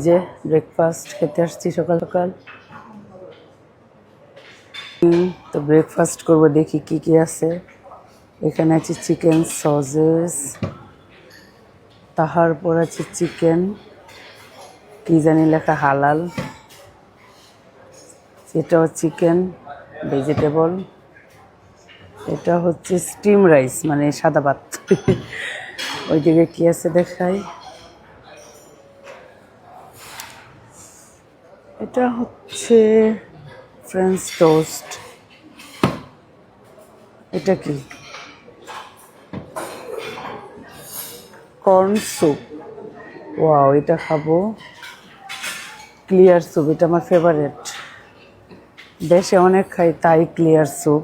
যে ব্রেকফাস্ট খেতে আসছি সকাল সকাল। তো ব্রেকফাস্ট করব, দেখি কি কি আছে। এখানে আছে চিকেন সসেস, তাহার পর আছে চিকেন কি জানি লেখা হালাল, সেটাও চিকেন ভেজিটেবল। এটা হচ্ছে স্টিম রাইস মানে সাদা ভাত। ওইদিকে কি আছে দেখাই। এটা হচ্ছে ফ্রেঞ্চ টোস্ট। এটা কি কর্ন স্যুপ। ওয়াও, এটা খাবো। ক্লিয়ার স্যুপ, এটা আমার ফেভারিট। দেশে অনেক খাই তাই ক্লিয়ার স্যুপ।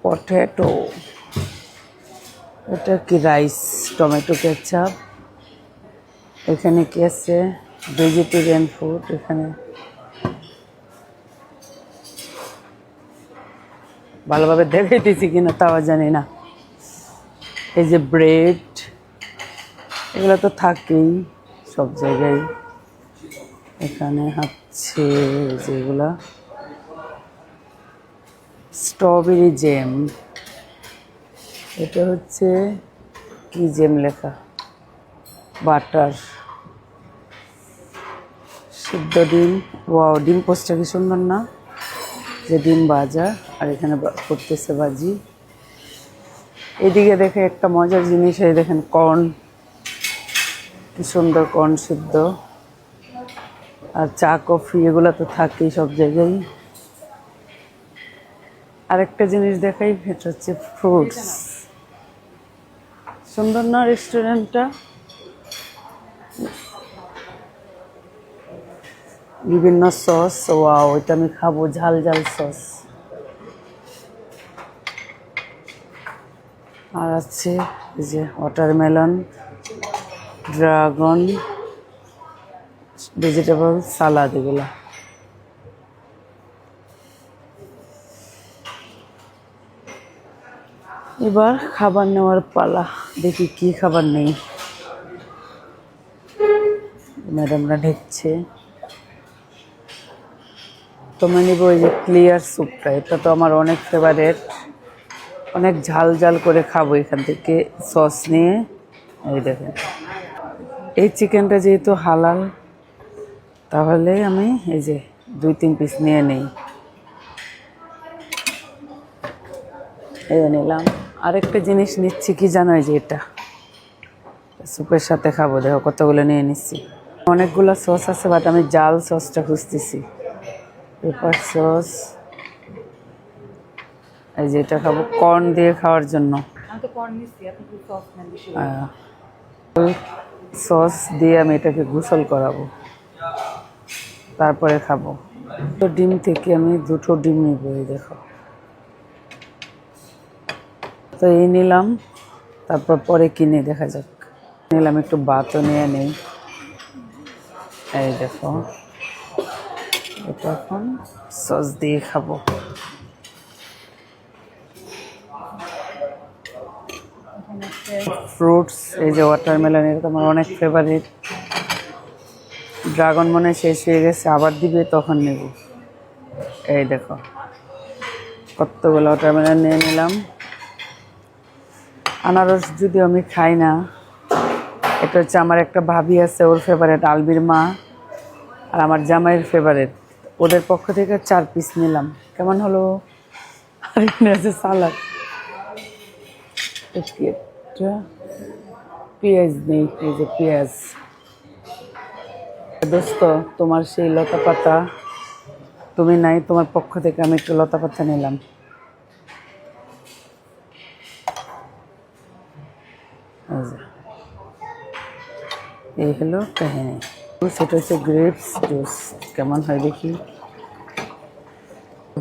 পটেটো, এটা কি রাইস টমেটো কেচাপ। এখানে কি আছে ভেজিটেরিয়ান ফুড। এখানে ভালোভাবে দেখাইতেছি কিনা তাও জানি না। এই যে ব্রেড, এগুলো তো থাকেই সব জায়গায়। এখানে হচ্ছে যেগুলা স্ট্রবেরি জ্যাম। এটা হচ্ছে কি জ্যাম লেখা, বাটার, সিদ্ধ ডিম। ওয়াও, ডিম পোস্টটা কি সুন্দর না, যে ডিম ভাজা আর এখানে করতেছে ভাজি। এদিকে দেখে একটা মজার জিনিস, এই দেখেন কর্ন, কি সুন্দর কর্ন সিদ্ধ। আর চা কফি এগুলো তো থাকেই সব জায়গায়। আরেকটা জিনিস দেখাই, এটা হচ্ছে ফ্রুটস। সুন্দর না রেস্টুরেন্টটা, বিভিন্ন সস। ওয়াও, এটা আমি খাবো, ঝাল ঝাল সস। আর আছে এই যে ওয়াটারমেলন, ড্রাগন, ভেজিটেবল সালাদ এগুলা। এবার খাবার নেওয়ার পালা, দেখি কি খাবার নেই। ম্যাডামরা নিচ্ছে। তোমার নিব ওই যে ক্লিয়ার স্যুপটা, এটা তো আমার অনেক ফেভারেট। অনেক ঝাল ঝাল করে খাবো এখান থেকে সস নিয়ে। এই দেখেন, এই চিকেনটা যেহেতু হালাল, তাহলে আমি এই যে 2-3 পিস নিয়ে নেই। এই নিলাম। আরেকটা জিনিস নিচ্ছি, কি জানো, এই যে এটা স্যুপের সাথে খাবো। দেখো কতগুলো নিয়ে নিচ্ছি। অনেকগুলো সস আছে, বাট আমি জাল সসটা খুঁজতেছি। পেপার সস, এই যে এটা খাবো কর্ন দিয়ে খাওয়ার জন্য। সস দিয়ে আমি এটাকে গোসল করাবো, তারপরে খাবো। তো ডিম থেকে আমি 2টো ডিম নিব। এই দেখো, তো এই নিলাম, তারপর পরে কিনে দেখা যাক। নিলাম একটু ভাতও নিয়ে নেই। এই দেখো, এটা এখন সস দিয়ে খাবো। ফ্রুটস, এই যে ওয়াটারমেলন, এটা আমার অনেক ফেভারিট। ড্রাগন মনে শেষ হয়ে গেছে, আবার দিবে তখন নেব। এই দেখো কতগুলো ওয়াটারমেলন নিয়ে নিলাম। আনারস যদিও আমি খাই না, এটা হচ্ছে আমার একটা ভাবি আছে, ওর ফেভারিট, আলবির মা আর আমার জামাইয়ের ফেভারিট। ওদের পক্ষ থেকে 4 পিস নিলাম। কেমন হলো? আর এখানে আছে সালাদ। পেঁয়াজ নেই, এই যে পেঁয়াজ। দোস্ত, তোমার সেই লতা পাতা তুমি নাই, তোমার পক্ষ থেকে আমি একটু লতা পাতা নিলাম। এই হলো কাহিনী। সেটা হচ্ছে গ্রেপস জুস। কেমন হয় দেখি।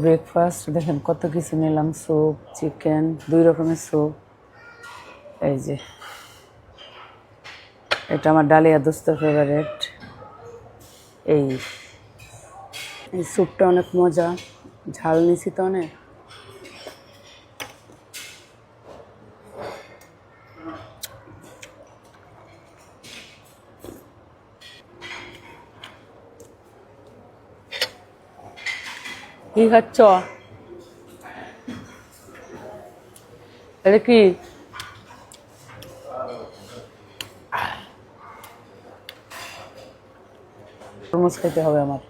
ব্রেকফাস্ট দেখেন কত কিছু নিলাম, স্যুপ, চিকেন, 2 রকমের স্যুপ। এই যে এটা আমার ডালিয়া দোস্তের ফেভারিট। এই স্যুপটা অনেক মজা, ঝাল নিছি তো অনেক। কি খাচ্ছ? এটা কি? তরমুজ খেতে হবে আমার,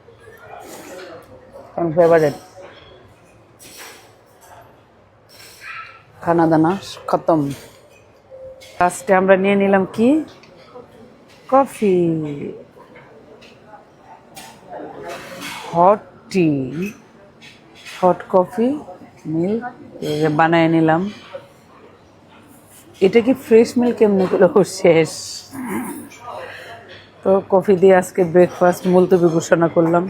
কারণ ফেভারেট। খানা দানা খতম। লাস্টে আমরা নিয়ে নিলাম কি, coffee, hot tea, hot coffee milk বানায় নিলাম। এটা কি ফ্রেশ মিল্ক এমনি করে শেষ। তো কফি দিয়ে আজকে ব্রেকফাস্ট মুলতবি ঘোষণা করলাম।